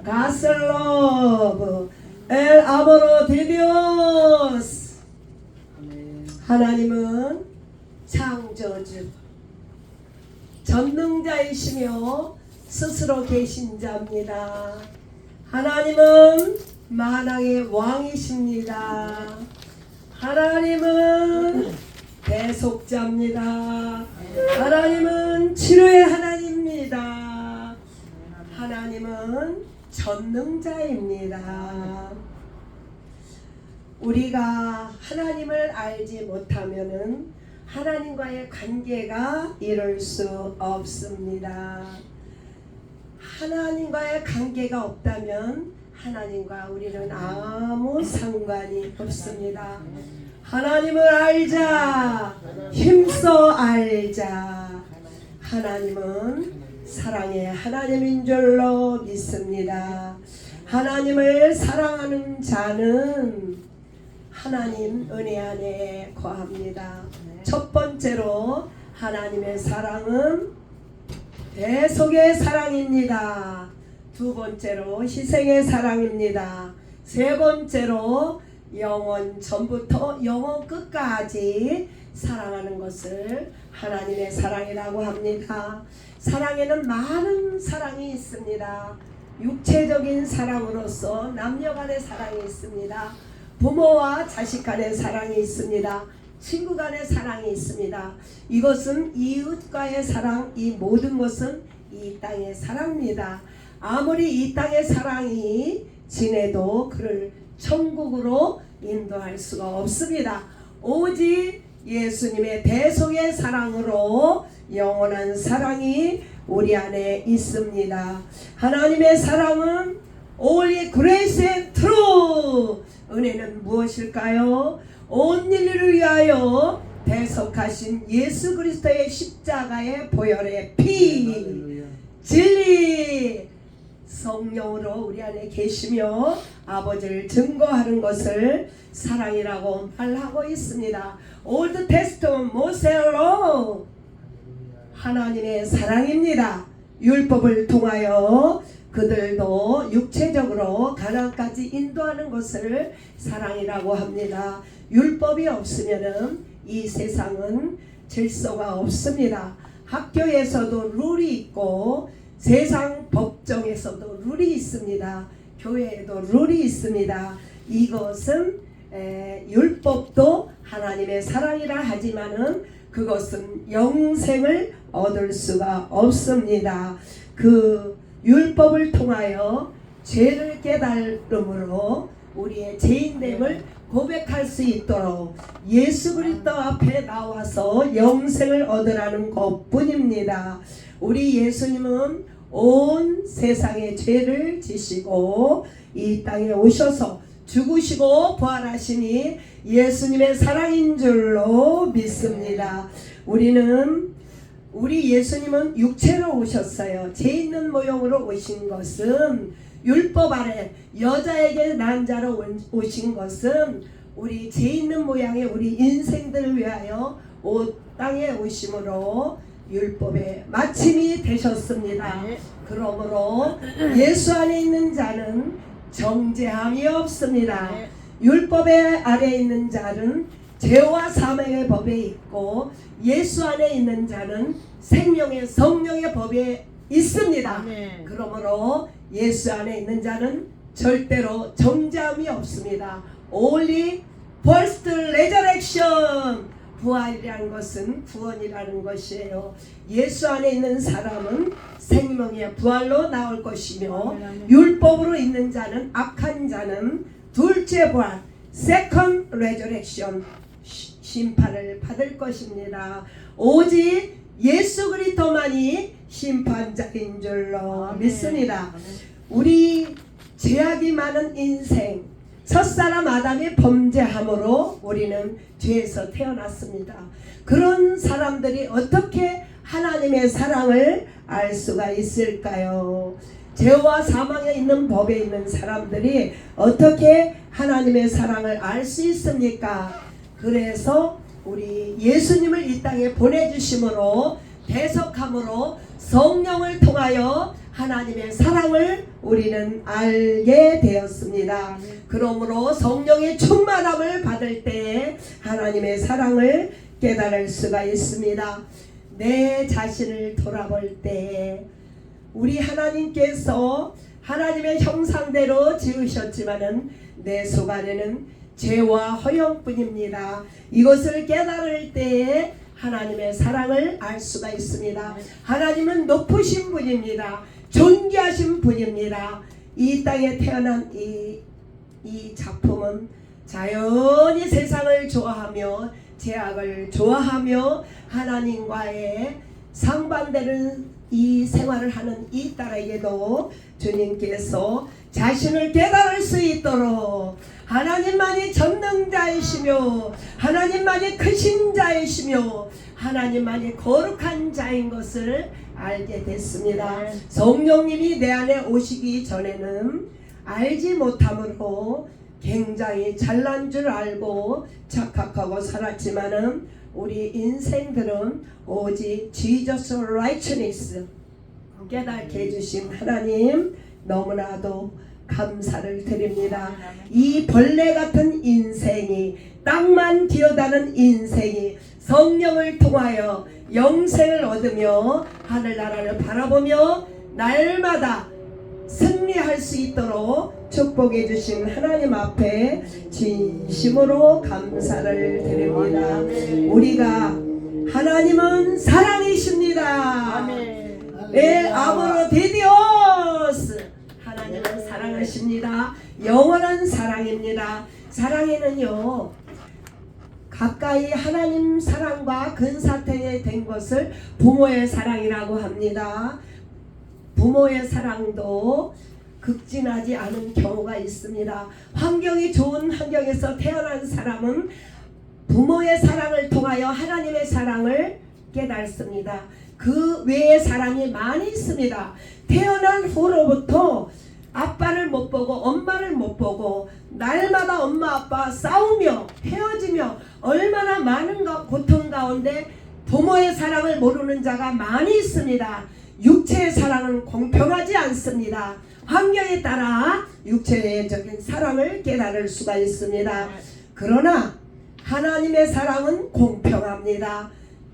God's love, el amor de Dios. 하나님은 창조주, 전능자이시며 스스로 계신 자입니다. 하나님은 만왕의 왕이십니다. 하나님은 대속자입니다. 하나님은 치료의 하나님입니다. 하나님은 전능자입니다. 우리가 하나님을 알지 못하면은 하나님과의 관계가 이룰 수 없습니다. 하나님과의 관계가 없다면 하나님과 우리는 아무 상관이 없습니다. 하나님을 알자, 힘써 알자. 하나님은 사랑의 하나님인 줄로 믿습니다. 하나님을 사랑하는 자는 하나님 은혜 안에 거합니다. 첫 번째로 하나님의 사랑은 대속의 사랑입니다. 두 번째로 희생의 사랑입니다. 세 번째로 영원 전부터 영원 끝까지 사랑하는 것을 하나님의 사랑이라고 합니다. 사랑에는 많은 사랑이 있습니다. 육체적인 사랑으로서 남녀 간의 사랑이 있습니다. 부모와 자식 간의 사랑이 있습니다. 친구 간의 사랑이 있습니다. 이것은 이웃과의 사랑, 이 모든 것은 이 땅의 사랑입니다. 아무리 이 땅의 사랑이 지내도 그를 천국으로 인도할 수가 없습니다. 오직 예수님의 대속의 사랑으로 영원한 사랑이 우리 안에 있습니다. 하나님의 사랑은 only grace and truth. 은혜는 무엇일까요? 온 인류를 위하여 대속하신 예수 그리스도의 십자가의 보혈의 피, 진리, 성령으로 우리 안에 계시며 아버지를 증거하는 것을 사랑이라고 말하고 있습니다. Old Testament Mosaic Law, 하나님의 사랑입니다. 율법을 통하여 그들도 육체적으로 가나안까지 인도하는 것을 사랑이라고 합니다. 율법이 없으면은 이 세상은 질서가 없습니다. 학교에서도 룰이 있고 세상 법정에서도 룰이 있습니다. 교회에도 룰이 있습니다. 이것은 율법도 하나님의 사랑이라 하지만은 그것은 영생을 얻을 수가 없습니다. 그 율법을 통하여 죄를 깨달음으로 우리의 죄인됨을 고백할 수 있도록 예수 그리스도 앞에 나와서 영생을 얻으라는 것뿐입니다. 우리 예수님은 온 세상의 죄를 지시고 이 땅에 오셔서 죽으시고 부활하시니 예수님의 사랑인 줄로 믿습니다. 우리 예수님은 육체로 오셨어요. 죄 있는 모형으로 오신 것은 율법 아래 여자에게 난 자로 오신 것은 우리 죄 있는 모양의 우리 인생들을 위하여 땅에 오심으로 율법의 마침이 되셨습니다. 그러므로 예수 안에 있는 자는 정죄함이 없습니다. 율법의 아래 있는 자는 죄와 사망의 법에 있고 예수 안에 있는 자는 생명의 성령의 법에 있습니다. 그러므로 예수 안에 있는 자는 절대로 정죄함이 없습니다. Only first resurrection. 부활이라는 것은 구원이라는 것이에요. 예수 안에 있는 사람은 생명의 부활로 나올 것이며 율법으로 있는 자는 악한 자는 둘째 부활 second resurrection 심판을 받을 것입니다. 오직 예수 그리스도만이 심판자인 줄로 믿습니다. 우리 죄악이 많은 인생, 첫사람 아담이 범죄함으로 우리는 죄에서 태어났습니다. 그런 사람들이 어떻게 하나님의 사랑을 알 수가 있을까요? 죄와 사망에 있는 법에 있는 사람들이 어떻게 하나님의 사랑을 알 수 있습니까? 그래서 우리 예수님을 이 땅에 보내주심으로 대속함으로 성령을 통하여 하나님의 사랑을 우리는 알게 되었습니다. 그러므로 성령의 충만함을 받을 때 하나님의 사랑을 깨달을 수가 있습니다. 내 자신을 돌아볼 때 우리 하나님께서 하나님의 형상대로 지으셨지만은 내 속 안에는 죄와 허영뿐입니다. 이것을 깨달을 때에 하나님의 사랑을 알 수가 있습니다. 하나님은 높으신 분입니다. 존귀하신 분입니다. 이 땅에 태어난 이 작품은 자연히 세상을 좋아하며 죄악을 좋아하며 하나님과의 상반되는 이 생활을 하는 이 딸에게도 주님께서 자신을 깨달을 수 있도록 하나님만이 전능자이시며 하나님만이 크신 자이시며 하나님만이 거룩한 자인 것을 알게 됐습니다. 성령님이 내 안에 오시기 전에는 알지 못함으로 굉장히 잘난 줄 알고 착각하고 살았지만은 우리 인생들은 오직 Jesus righteousness 깨닫게 해주신 하나님 너무나도 감사를 드립니다. 이 벌레 같은 인생이 땅만 기어다는 인생이 성령을 통하여 영생을 얻으며 하늘나라를 바라보며 날마다 승리할 수 있도록 축복해 주신 하나님 앞에 진심으로 감사를 드립니다. 우리가 하나님은 사랑이십니다. 네, 아모로 데디오스 하나님은 사랑하십니다. 영원한 사랑입니다. 사랑에는요 가까이 하나님 사랑과 근사태에 된 것을 부모의 사랑이라고 합니다. 부모의 사랑도 극진하지 않은 경우가 있습니다. 환경이 좋은 환경에서 태어난 사람은 부모의 사랑을 통하여 하나님의 사랑을 깨닫습니다. 그 외의 사랑이 많이 있습니다. 태어난 후로부터 아빠를 못 보고 엄마를 못 보고 날마다 엄마 아빠 싸우며 헤어지며 얼마나 많은 고통 가운데 부모의 사랑을 모르는 자가 많이 있습니다. 육체의 사랑은 공평하지 않습니다. 환경에 따라 육체적인 사랑을 깨달을 수가 있습니다. 그러나 하나님의 사랑은 공평합니다.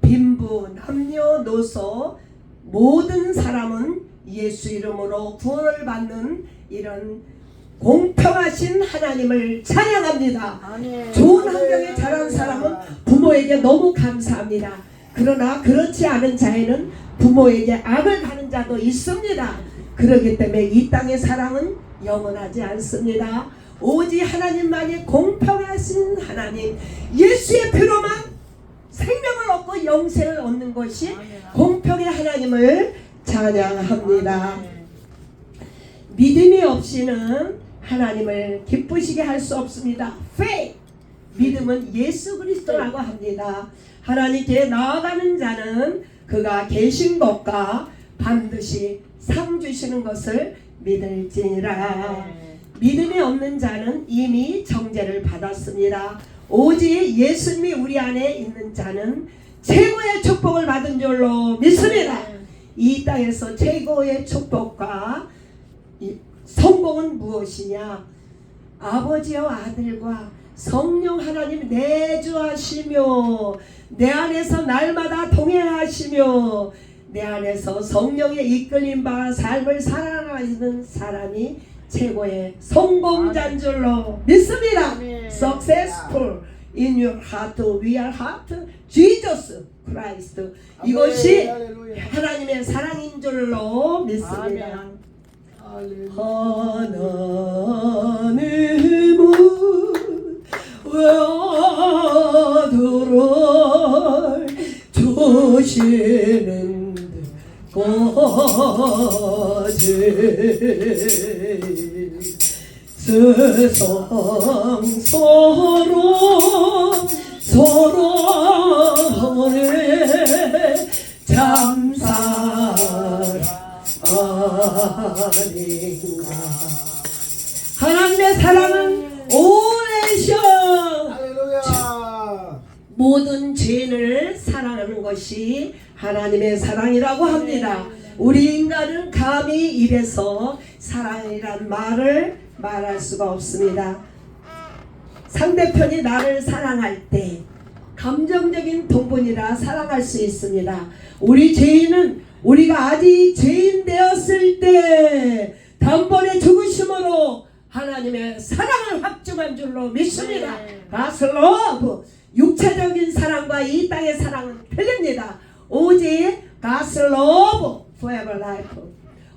빈부, 남녀노소 모든 사람은 예수 이름으로 구원을 받는 이런 공평하신 하나님을 찬양합니다. 좋은 환경에 자란 사람은 부모에게 너무 감사합니다. 그러나 그렇지 않은 자에는 부모에게 악을 가는 자도 있습니다. 그렇기 때문에 이 땅의 사랑은 영원하지 않습니다. 오직 하나님만이 공평하신 하나님, 예수의 피로만 생명을 얻고 영생을 얻는 것이 공평의 하나님을 찬양합니다. 믿음이 없이는 하나님을 기쁘시게 할 수 없습니다. Faith, 믿음은 예수 그리스도라고 합니다. 하나님께 나아가는 자는 그가 계신 것과 반드시 상 주시는 것을 믿을지니라. 믿음이 없는 자는 이미 정죄를 받았습니다. 오직 예수님이 우리 안에 있는 자는 최고의 축복을 받은 줄로 믿습니다. 이 땅에서 최고의 축복과 성공은 무엇이냐? 아버지와 아들과 성령 하나님 내주하시며 내 안에서 날마다 동행하시며 내 안에서 성령의 이끌림 바 삶을 살아가는 사람이 최고의 성공자인 줄로 믿습니다. Successful in your heart, we are heart, Jesus Christ. 이것이 하나님의 사랑인 줄로 믿습니다. 하나님은 외아들을 주시는 것까지 세상 서로를 참사랑인가. 하나님의 사랑은 오래셔 모든 죄인을 사랑하는 것이 하나님의 사랑이라고 합니다. 우리 인간은 감히 입에서 사랑이란 말을 말할 수가 없습니다. 상대편이 나를 사랑할 때 감정적인 동분이라 사랑할 수 있습니다. 우리 죄인은 우리가 아직 죄인 되었을 때 단번에 죽으심으로 하나님의 사랑을 확증한 줄로 믿습니다. God's love, 육체적인 사랑과 이 땅의 사랑은 틀립니다. 오직 God's love forever life,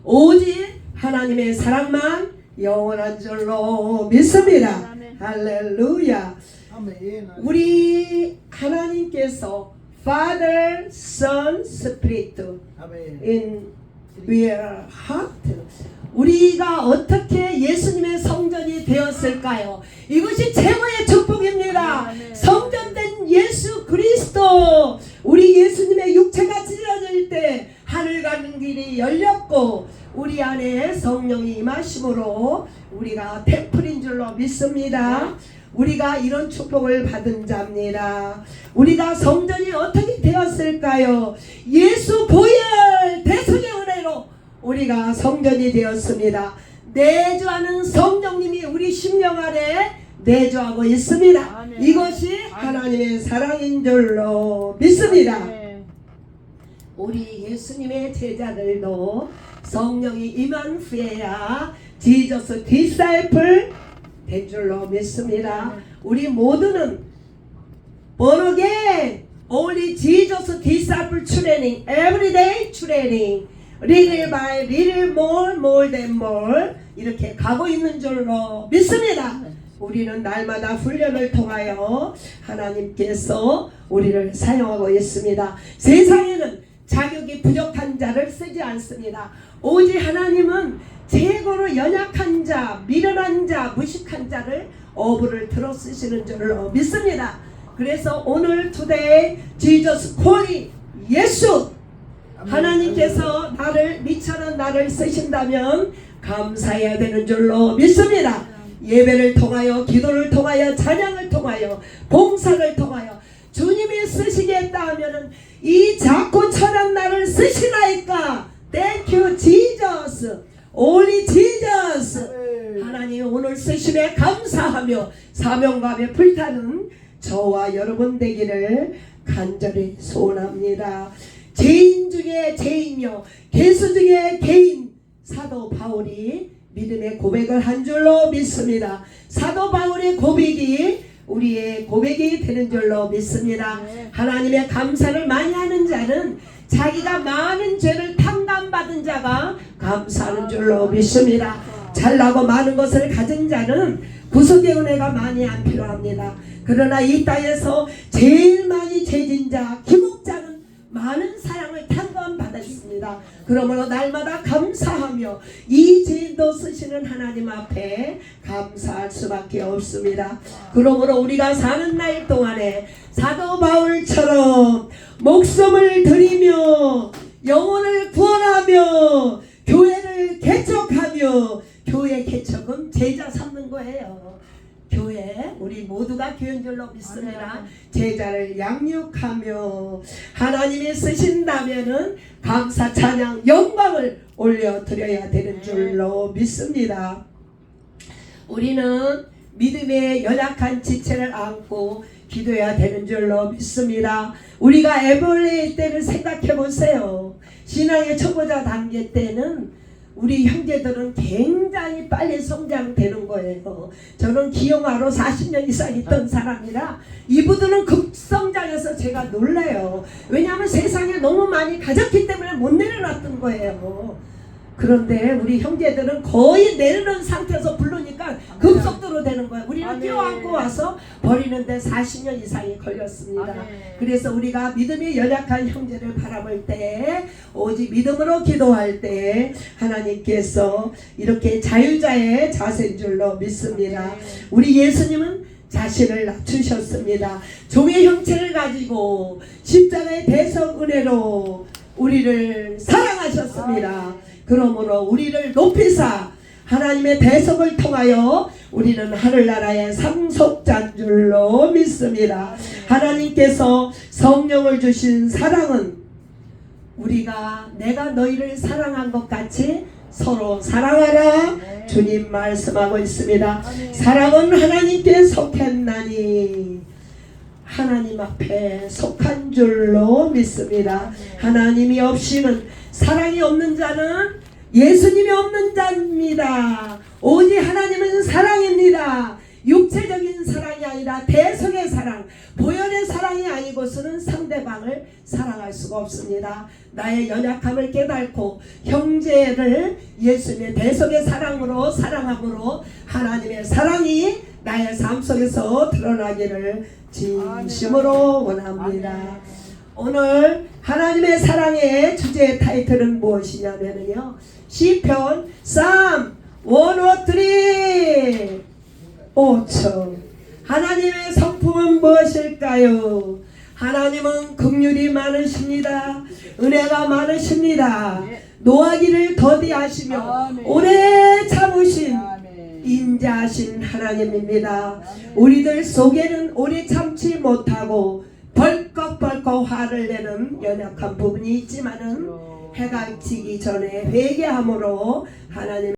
오직 하나님의 사랑만 영원한 줄로 믿습니다. 할렐루야. 우리 하나님께서 Father, Son, Spirit in our heart, 우리가 어떻게 예수님의 성전이 되었을까요? 이것이 최고의 축복입니다. 성전된 예수 그리스도, 우리 예수님의 육체가 찢어질 때 하늘 가는 길이 열렸고 우리 안에 성령이 임하심으로 우리가 템플인 줄로 믿습니다. 우리가 이런 축복을 받은 자입니다. 우리가 성전이 어떻게 되었을까요? 예수 보혈 대속의 은혜로 우리가 성전이 되었습니다. 내주하는 성령님이 우리 심령 안에 내주하고 있습니다. 아멘. 이것이 하나님의 사랑인 줄로 믿습니다. 아멘. 우리 예수님의 제자들도 성령이 임한 후에야 지저스 디사이플 된 줄로 믿습니다. 우리 모두는 born again, only Jesus disciple training, everyday training, little by little, more than more, 이렇게 가고 있는 줄로 믿습니다. 우리는 날마다 훈련을 통하여 하나님께서 우리를 사용하고 있습니다. 세상에는 자격이 부족한 자를 쓰지 않습니다. 오직 하나님은 최고로 연약한 자, 미련한 자, 무식한 자를 어부를 들어 쓰시는 줄로 믿습니다. 그래서 오늘 today Jesus calling, 예수, 하나님께서 나를 미처는 나를 쓰신다면 감사해야 되는 줄로 믿습니다. 예배를 통하여, 기도를 통하여, 찬양을 통하여, 봉사를 통하여 주님이 쓰시겠다 하면은 이 작고 천한 나를 쓰시나이까. Thank you Jesus, only Jesus. 하나님 오늘 쓰심에 감사하며 사명감에 불타는 저와 여러분 되기를 간절히 소원합니다. 죄인 중에 죄인이요 개수 중에 개인, 사도 바울이 믿음의 고백을 한 줄로 믿습니다. 사도 바울의 고백이 우리의 고백이 되는 줄로 믿습니다. 하나님의 감사를 많이 하는 자는 자기가 많은 죄를 탕감받은 자가 감사하는 줄로 믿습니다. 잘나고 많은 것을 가진 자는 구속의 은혜가 많이 안 필요합니다. 그러나 이 땅에서 제일 많이 죄진 자, 기목자는 많은 사랑을 탕감받았습니다. 그러므로 날마다 감사하며 이 죄인도 쓰시는 하나님 앞에 감사할 수밖에 없습니다. 그러므로 우리가 사는 날 동안에 사도 바울처럼 목숨을 드리며 영혼을 구원하며 교회를 개척하며, 교회 개척은 제자 삼는 거예요. 교회, 우리 모두가 교회인 줄로 믿습니다. 제자를 양육하며 하나님이 쓰신다면은 감사, 찬양, 영광을 올려드려야 되는 줄로 믿습니다. 우리는 믿음의 연약한 지체를 안고 기도해야 되는 줄로 믿습니다. 우리가 에볼레 때를 생각해 보세요. 신앙의 초보자 단계 때는 우리 형제들은 굉장히 빨리 성장되는 거예요. 저는 기영아로 40년 이상 있던 사람이라 이분들은 급성장해서 제가 놀라요. 왜냐하면 세상에 너무 많이 가졌기 때문에 못 내려놨던 거예요. 그런데 우리 형제들은 거의 내려놓은 상태에서 부르니까 급속도로 되는 거예요. 우리는 뛰어안고 와서 버리는데 40년 이상이 걸렸습니다. 그래서 우리가 믿음이 연약한 형제를 바라볼 때, 오직 믿음으로 기도할 때 하나님께서 이렇게 자유자의 자세인 줄로 믿습니다. 우리 예수님은 자신을 낮추셨습니다. 종의 형체를 가지고 십자가의 대속 은혜로 우리를 사랑하셨습니다. 그러므로 우리를 높이사 하나님의 대속을 통하여 우리는 하늘나라의 상속자인 줄로 믿습니다. 하나님께서 성령을 주신 사랑은 우리가 내가 너희를 사랑한 것 같이 서로 사랑하라 주님 말씀하고 있습니다. 사랑은 하나님께 속했나니 하나님 앞에 속한 줄로 믿습니다. 하나님이 없이는 사랑이 없는 자는 예수님이 없는 자입니다. 오직 하나님은 사랑입니다. 육체적인 사랑이 아니라 대성의 사랑, 보혈의 사랑이 아니고서는 상대방을 사랑할 수가 없습니다. 나의 연약함을 깨닫고 형제를 예수님의 대성의 사랑으로 사랑함으로 하나님의 사랑이 나의 삶 속에서 드러나기를 진심으로 원합니다. 오늘 하나님의 사랑의 주제의 타이틀은 무엇이냐면요, 시편 Psalm 103 5초. 하나님의 성품은 무엇일까요? 하나님은 긍휼이 많으십니다. 은혜가 많으십니다. 노하기를 더디하시며 오래 참으신 인자하신 하나님입니다. 우리들 속에는 오래 참지 못하고 벌컥벌컥 화를 내는 연약한 부분이 있지만은 해가 지기 전에 회개함으로 하나님